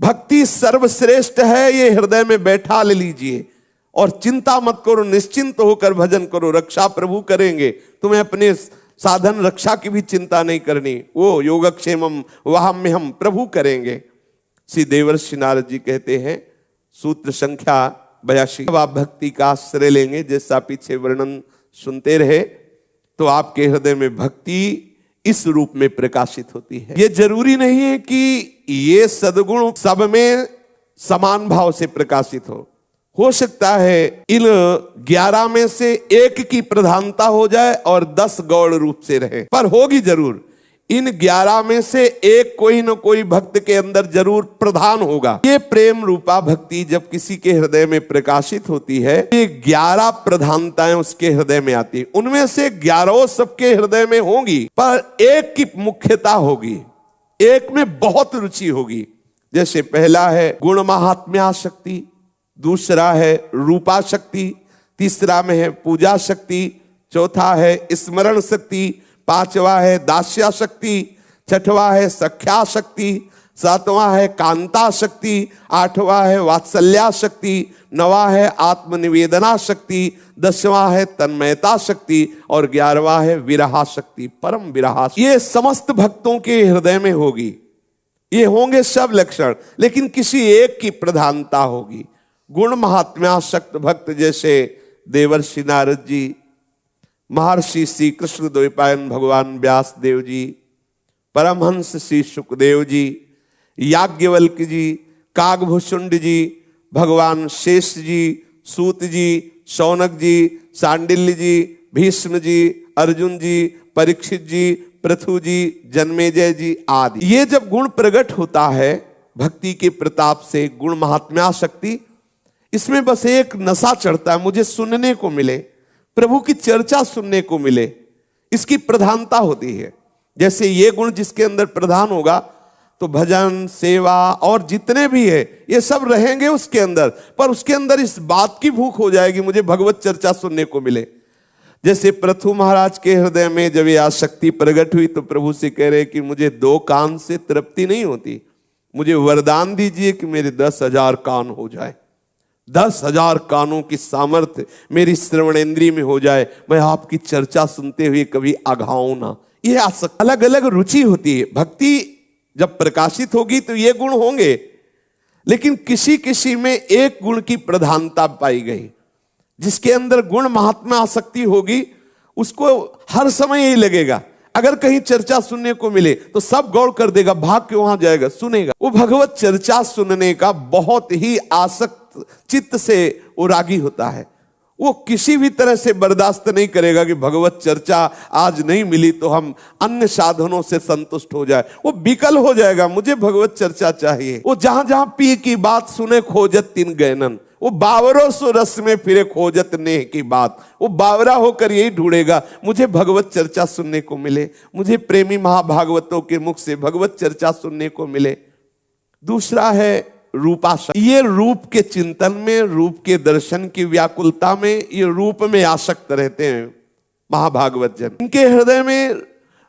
भक्ति सर्वश्रेष्ठ है, ये हृदय में बैठा ले लीजिए और चिंता मत करो, निश्चिंत होकर भजन करो, रक्षा प्रभु करेंगे। तुम्हें अपने साधन रक्षा की भी चिंता नहीं करनी, वो योगक्षेमम वहाम्यहम प्रभु करेंगे। श्री देवर्षि नारद जी कहते हैं सूत्र संख्या 82, अब आप भक्ति का आश्रय लेंगे, जैसा पीछे वर्णन सुनते रहे तो आपके हृदय में भक्ति इस रूप में प्रकाशित होती है। ये जरूरी नहीं है कि ये सद्गुण सब में समान भाव से प्रकाशित हो सकता है इन 11 में से एक की प्रधानता हो जाए और 10 गौड़ रूप से रहे, पर होगी जरूर। इन 11 में से एक कोई न कोई भक्त के अंदर जरूर प्रधान होगा। ये प्रेम रूपा भक्ति जब किसी के हृदय में प्रकाशित होती है, ये 11 प्रधानताएं उसके हृदय में आती है। उनमें से 11 सबके हृदय में होंगी, पर एक की मुख्यता होगी, एक में बहुत रुचि होगी। जैसे पहला है गुण महात्म्या शक्ति, दूसरा है रूपा शक्ति, तीसरा में है पूजा शक्ति, चौथा है स्मरण शक्ति, पांचवा है दास्या शक्ति, छठवा है सख्या शक्ति, सातवां है कांता शक्ति, आठवां है वात्सल्या शक्ति, नवा है आत्मनिवेदना शक्ति, 10वां है तन्मयता शक्ति और 11वां है विरहा शक्ति, परम विरहा। ये समस्त भक्तों के हृदय में होगी, ये होंगे सब लक्षण, लेकिन किसी एक की प्रधानता होगी। गुण महात्म्यासक्त भक्त जैसे देवर्षि नारद जी, महर्षि श्री कृष्ण द्वैपायन भगवान व्यास देव जी, परमहंस श्री सुखदेव जी, याज्ञवल्क जी, कागभूषुंड जी, भगवान शेष जी, सूत जी, शौनक जी, सांडिल्य जी, भीष्म जी, अर्जुन जी, परीक्षित जी, पृथु जी, जन्मेजय जी आदि। ये जब गुण प्रकट होता है भक्ति के प्रताप से, गुण महात्म्या शक्ति, इसमें बस एक नशा चढ़ता है, मुझे सुनने को मिले, प्रभु की चर्चा सुनने को मिले, इसकी प्रधानता होती है। जैसे ये गुण जिसके अंदर प्रधान होगा तो भजन सेवा और जितने भी है ये सब रहेंगे उसके अंदर, पर उसके अंदर इस बात की भूख हो जाएगी मुझे भगवत चर्चा सुनने को मिले। जैसे पृथु महाराज के हृदय में जब ये आसक्ति प्रकट हुई तो प्रभु से कह रहे कि मुझे 2 कान से तृप्ति नहीं होती, मुझे वरदान दीजिए कि मेरे 10,000 कान हो जाए, 10,000 कानों की सामर्थ्य मेरी श्रवणेंद्रिय में हो जाए, मैं आपकी चर्चा सुनते हुए कभी आघाऊं ना। ये अलग अलग रुचि होती है। भक्ति जब प्रकाशित होगी तो ये गुण होंगे, लेकिन किसी किसी में एक गुण की प्रधानता पाई गई। जिसके अंदर गुण महात्मा आसक्ति होगी उसको हर समय यही लगेगा, अगर कहीं चर्चा सुनने को मिले तो सब गौर कर देगा, भाग के वहां जाएगा, सुनेगा। वो भगवत चर्चा सुनने का बहुत ही आसक्त चित्त से वो रागी होता है। वो किसी भी तरह से बर्दाश्त नहीं करेगा कि भगवत चर्चा आज नहीं मिली तो हम अन्य साधनों से संतुष्ट हो जाए। वो विकल हो जाएगा, मुझे भगवत चर्चा चाहिए। वो जहां जहां पी की बात सुने खोजत तीन गैनन, वो बावरों सो रस में फिरे खोजत नेह की बात। वो बावरा होकर यही ढूंढेगा, मुझे भगवत चर्चा सुनने को मिले, मुझे प्रेमी महाभागवतों के मुख से भगवत चर्चा सुनने को मिले। दूसरा है रूपासक्त। ये रूप के चिंतन में, रूप के दर्शन की व्याकुलता में, ये रूप में आसक्त रहते हैं महाभागवत जन। इनके हृदय में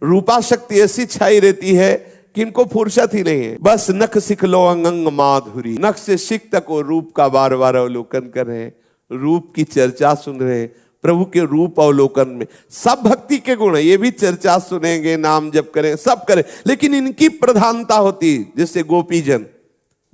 रूपाशक्ति ऐसी छाई रहती है कि इनको फुर्सत ही नहीं है, बस नख सिख लो अंग माधुरी, नख से शिख तक वो रूप का बार बार अवलोकन कर रहे हैं, रूप की चर्चा सुन रहे हैं। प्रभु के रूप अवलोकन में सब भक्ति के गुण है, ये भी चर्चा सुनेंगे, नाम जप करें, सब करें, लेकिन इनकी प्रधानता होती है। जैसे गोपी जन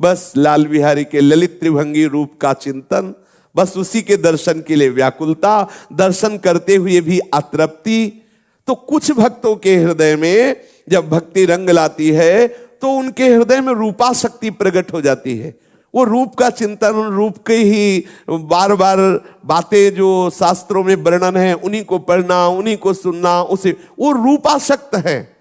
बस लाल बिहारी के ललित त्रिभंगी रूप का चिंतन, बस उसी के दर्शन के लिए व्याकुलता, दर्शन करते हुए भी अतृप्ति। तो कुछ भक्तों के हृदय में जब भक्ति रंग लाती है तो उनके हृदय में रूपाशक्ति प्रकट हो जाती है। वो रूप का चिंतन, रूप के ही बार बार बातें जो शास्त्रों में वर्णन है उन्हीं को पढ़ना, उन्हीं को सुनना, उसे वो रूपाशक्त है।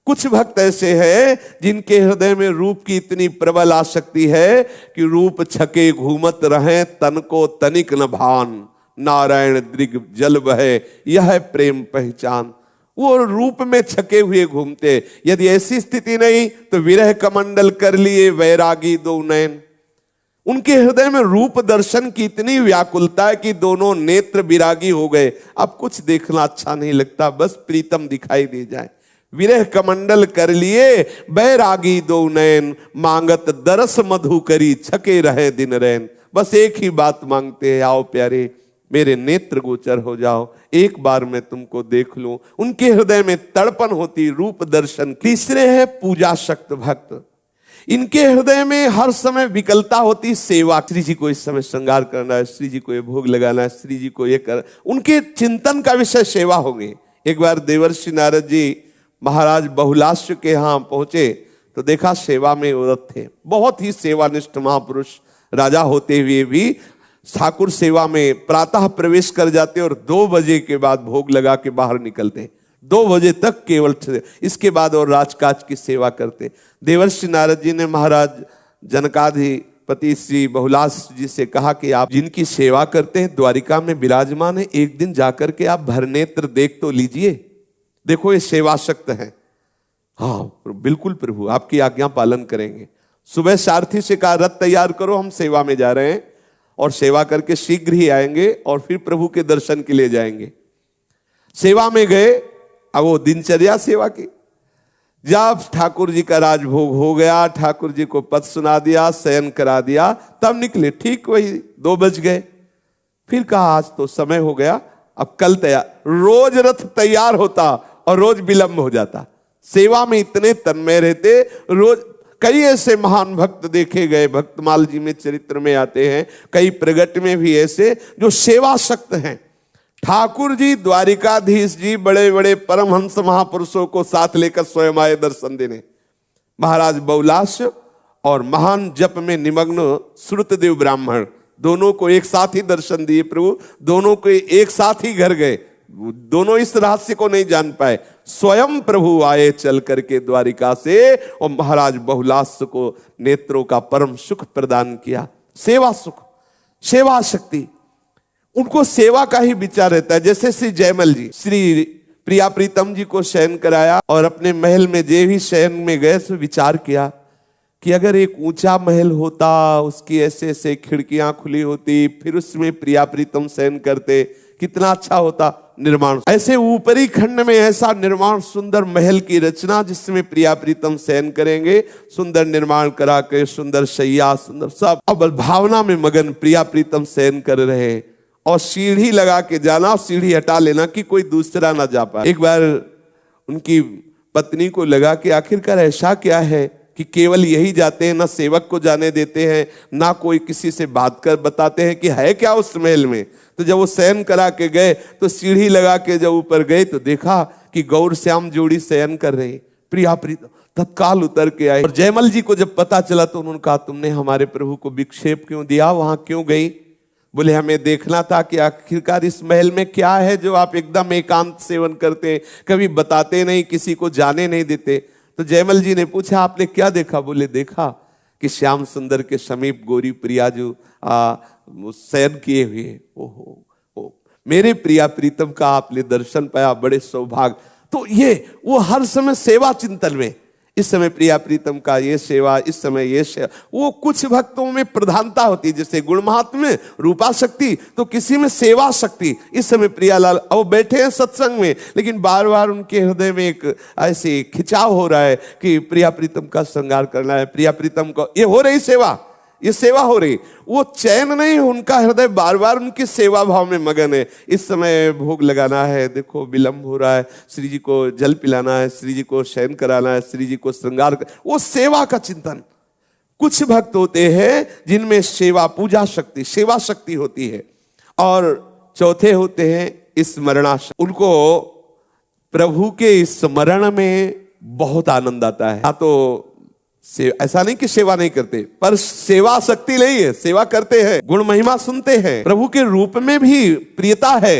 कुछ भक्त ऐसे हैं जिनके हृदय में रूप की इतनी प्रबल आसक्ति है कि रूप छके घूमत रहे तन को तनिक न भान, नारायण दृग जल बहे यह है प्रेम पहचान। वो रूप में छके हुए घूमते। यदि ऐसी स्थिति नहीं तो विरह कमंडल कर लिए वैरागी दो नयन। उनके हृदय में रूप दर्शन की इतनी व्याकुलता है कि दोनों नेत्र विरागी हो गए। अब कुछ देखना अच्छा नहीं लगता, बस प्रीतम दिखाई दे जाए। विरह कमंडल कर लिए बैरागी दो नैन, मांगत दरस मधु करी छके रहे दिन रैन। बस एक ही बात मांगते हैं, आओ प्यारे मेरे नेत्र गोचर हो जाओ, एक बार मैं तुमको देख लूं। उनके हृदय में तड़पन होती रूप दर्शन। तीसरे है पूजा शक्त भक्त, इनके हृदय में हर समय विकलता होती सेवा। श्री जी को इस समय श्रृंगार करना है, श्री जी को ये भोग लगाना है, श्री जी को ये कर, उनके चिंतन का विषय सेवा होगी। एक बार देवर्षि नारद जी महाराज बहुलाश्य के यहाँ पहुंचे तो देखा सेवा में व्रत थे। बहुत ही सेवानिष्ठ महापुरुष राजा होते हुए भी ठाकुर सेवा में प्रातः प्रवेश कर जाते और 2 बजे के बाद भोग लगा के बाहर निकलते। 2 बजे तक केवल, इसके बाद और राजकाज की सेवा करते। देवर्षि नारद जी ने महाराज जनकाधिपति श्री बहुलाश जी से कहा कि आप जिनकी सेवा करते हैं द्वारिका में विराजमान है, एक दिन जाकर के आप भरनेत्र देख तो लीजिए, देखो ये सेवा शक्त है। हाँ बिल्कुल प्रभु, आपकी आज्ञा पालन करेंगे। सुबह सारथी से कहा रथ तैयार करो, हम सेवा में जा रहे हैं और सेवा करके शीघ्र ही आएंगे और फिर प्रभु के दर्शन के लिए जाएंगे। सेवा में गए, अब वो दिनचर्या सेवा की। जब ठाकुर जी का राजभोग हो गया, ठाकुर जी को पद सुना दिया, शयन करा दिया, तब निकले। ठीक वही 2 बज गए। फिर कहा आज तो समय हो गया, अब कल तैयार। रोज रथ तैयार होता और रोज विलंब हो जाता। सेवा में इतने तन्मय रहते। रोज कई ऐसे महान भक्त देखे गए, भक्तमाल जी में चरित्र में आते हैं, कई प्रगट में भी ऐसे जो सेवा शक्त हैं। ठाकुर जी द्वारिकाधीश जी बड़े बड़े परमहंस महापुरुषों को साथ लेकर स्वयं आए दर्शन देने। महाराज बहुलाश और महान जप में निमग्न श्रुतदेव ब्राह्मण दोनों को एक साथ ही दर्शन दिए प्रभु। दोनों को एक साथ ही घर गए। दोनों इस रहस्य को नहीं जान पाए। स्वयं प्रभु आए चल करके द्वारिका से और महाराज बहुलाश को नेत्रों का परम सुख प्रदान किया। सेवा सुख, सेवा शक्ति, उनको सेवा का ही विचार रहता है। जैसे श्री जयमल जी श्री प्रिया प्रीतम जी को शयन कराया और अपने महल में जे भी शयन में गए तो विचार किया कि अगर एक ऊंचा महल होता, उसकी ऐसे ऐसे खिड़कियां खुली होती, फिर उसमें प्रिया प्रीतम शयन करते, कितना अच्छा होता निर्माण। ऐसे ऊपरी खंड में ऐसा निर्माण, सुंदर महल की रचना जिसमें प्रिया प्रीतम शयन करेंगे, सुंदर निर्माण करा के, सुंदर शैया, सुंदर सब। अब भावना में मगन प्रिया प्रीतम शयन कर रहे और सीढ़ी लगा के जाना, सीढ़ी हटा लेना कि कोई दूसरा ना जा पाए। एक बार उनकी पत्नी को लगा कि आखिरकार ऐसा क्या है कि केवल यही जाते हैं, ना सेवक को जाने देते हैं, ना कोई किसी से बात कर बताते हैं कि है क्या उस महल में। तो जब वो शयन करा के गए तो सीढ़ी लगा के जब ऊपर गए तो देखा कि गौर श्याम जोड़ी शयन कर रहे। प्रिया प्रीतम तत्काल उतर के आए और जयमल जी को जब पता चला तो उन्होंने कहा तुमने हमारे प्रभु को विक्षेप क्यों दिया, वहां क्यों गई? बोले हमें देखना था कि आखिरकार इस महल में क्या है जो आप एकदम एकांत सेवन करते, कभी बताते नहीं, किसी को जाने नहीं देते। तो जयमल जी ने पूछा आपने क्या देखा? बोले देखा कि श्याम सुंदर के समीप गोरी प्रिया जो शयन किए हुए। ओहो, मेरे प्रिया प्रीतम का आपने दर्शन पाया, बड़े सौभाग्य। तो ये वो हर समय सेवा चिंतन में, इस समय प्रिया प्रीतम का ये सेवा, इस समय ये सेवा। वो कुछ भक्तों में प्रधानता होती है, जैसे गुण महात्म में रूपा शक्ति, तो किसी में सेवा शक्ति। इस समय प्रियालाल अब बैठे हैं सत्संग में, लेकिन बार बार उनके हृदय में एक ऐसी खिंचाव हो रहा है कि प्रिया प्रीतम का श्रृंगार करना है, प्रिया प्रीतम को। ये हो रही सेवा, ये सेवा हो रही, वो चैन नहीं, उनका हृदय बार बार उनकी सेवा भाव में मगन है। इस समय भोग लगाना है, देखो विलंब हो रहा है, श्री जी को जल पिलाना है, श्री जी को शयन कराना है, श्री जी को श्रृंगार, वो सेवा का चिंतन। कुछ भक्त होते हैं जिनमें सेवा पूजा शक्ति, सेवा शक्ति होती है। और चौथे होते हैं स्मरणाशक्ति, उनको प्रभु के स्मरण में बहुत आनंद आता है। तो ऐसा नहीं कि सेवा नहीं करते, पर सेवा शक्ति नहीं है, सेवा करते हैं, गुण महिमा सुनते हैं, प्रभु के रूप में भी प्रियता है,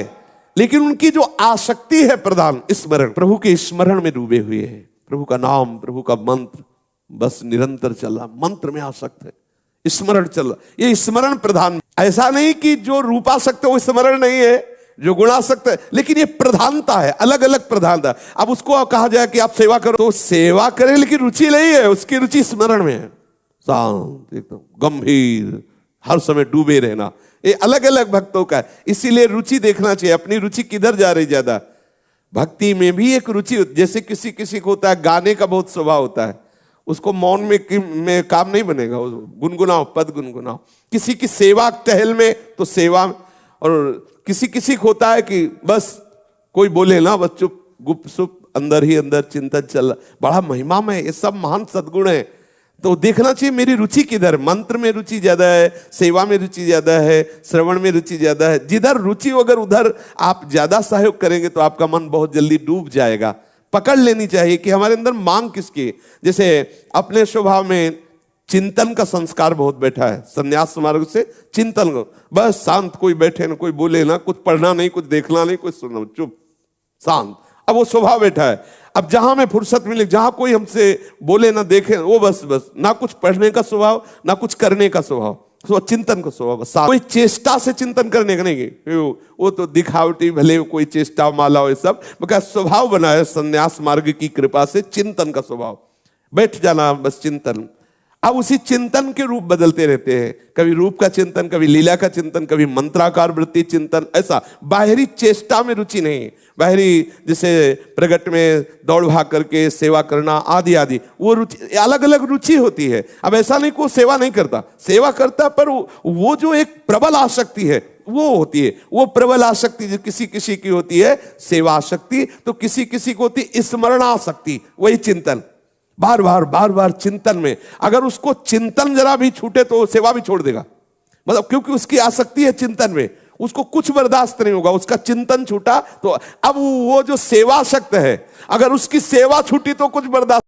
लेकिन उनकी जो आसक्ति है प्रधान स्मरण, प्रभु के स्मरण में डूबे हुए हैं। प्रभु का नाम, प्रभु का मंत्र बस निरंतर चल रहा, मंत्र में आसक्त है, स्मरण चल रहा, ये स्मरण प्रधान। ऐसा नहीं कि जो रूपासक्त है वो स्मरण नहीं है, जो गुणासक्त है, लेकिन ये प्रधानता है, अलग अलग प्रधानता। अब उसको कहा जाए कि आप सेवा करो तो सेवा करें, लेकिन रुचि नहीं है, उसकी रुचि स्मरण में है, शांत एकदम गंभीर, हर समय डूबे रहना। ये अलग अलग भक्तों का है, इसीलिए रुचि देखना चाहिए, अपनी रुचि किधर जा रही ज्यादा। भक्ति में भी एक रुचि, जैसे किसी किसी को होता है गाने का बहुत स्वभाव होता है, उसको मौन में काम नहीं बनेगा, गुनगुनाओ, पद गुनगुनाओ। किसी की सेवा टहल में तो सेवा, और किसी किसी को होता है कि बस कोई बोले ना बस चुप गुप सुप अंदर ही अंदर चिंतन चल, बड़ा महिमा में, ये सब महान सद्गुण है। तो देखना चाहिए मेरी रुचि किधर, मंत्र में रुचि ज्यादा है, सेवा में रुचि ज्यादा है, श्रवण में रुचि ज्यादा है। जिधर रुचि अगर उधर आप ज्यादा सहयोग करेंगे तो आपका मन बहुत जल्दी डूब जाएगा। पकड़ लेनी चाहिए कि हमारे अंदर मांग किसकी है। जैसे अपने स्वभाव में चिंतन का संस्कार बहुत बैठा है, संन्यास मार्ग से चिंतन को, बस शांत, कोई बैठे ना, कोई बोले ना, कुछ पढ़ना नहीं, कुछ देखना नहीं, कुछ सुनना, चुप शांत, अब वो स्वभाव बैठा है। अब जहां में फुर्सत मिले, जहां कोई हमसे बोले ना देखे, वो बस ना कुछ पढ़ने का स्वभाव ना कुछ करने का स्वभाव, तो चिंतन का स्वभाव। कोई चेष्टा से चिंतन करने का नहीं, वो तो दिखावटी भले कोई चेष्टा माला हो, सब स्वभाव बना है संन्यास मार्ग की कृपा से, चिंतन का स्वभाव, बैठ जाना बस चिंतन। अब उसी चिंतन के रूप बदलते रहते हैं, कभी रूप का चिंतन, कभी लीला का चिंतन, कभी मंत्राकार वृत्ति चिंतन, ऐसा बाहरी चेष्टा में रुचि नहीं, बाहरी जैसे प्रगट में दौड़ भाग करके सेवा करना आदि आदि, वो रुचि, अलग अलग रुचि होती है। अब ऐसा नहीं कोई सेवा नहीं करता, सेवा करता, पर वो जो एक प्रबल आसक्ति है वो होती है, वो प्रबल आसक्ति जो किसी किसी की होती है सेवा आसक्ति, तो किसी किसी को होती है स्मरण आसक्ति, वही चिंतन, बार बार चिंतन में। अगर उसको चिंतन जरा भी छूटे तो सेवा भी छोड़ देगा, मतलब क्योंकि उसकी आसक्ति है चिंतन में, उसको कुछ बर्दाश्त नहीं होगा। उसका चिंतन छूटा तो अब वो जो सेवाशक्त है, अगर उसकी सेवा छूटी तो कुछ बर्दाश्त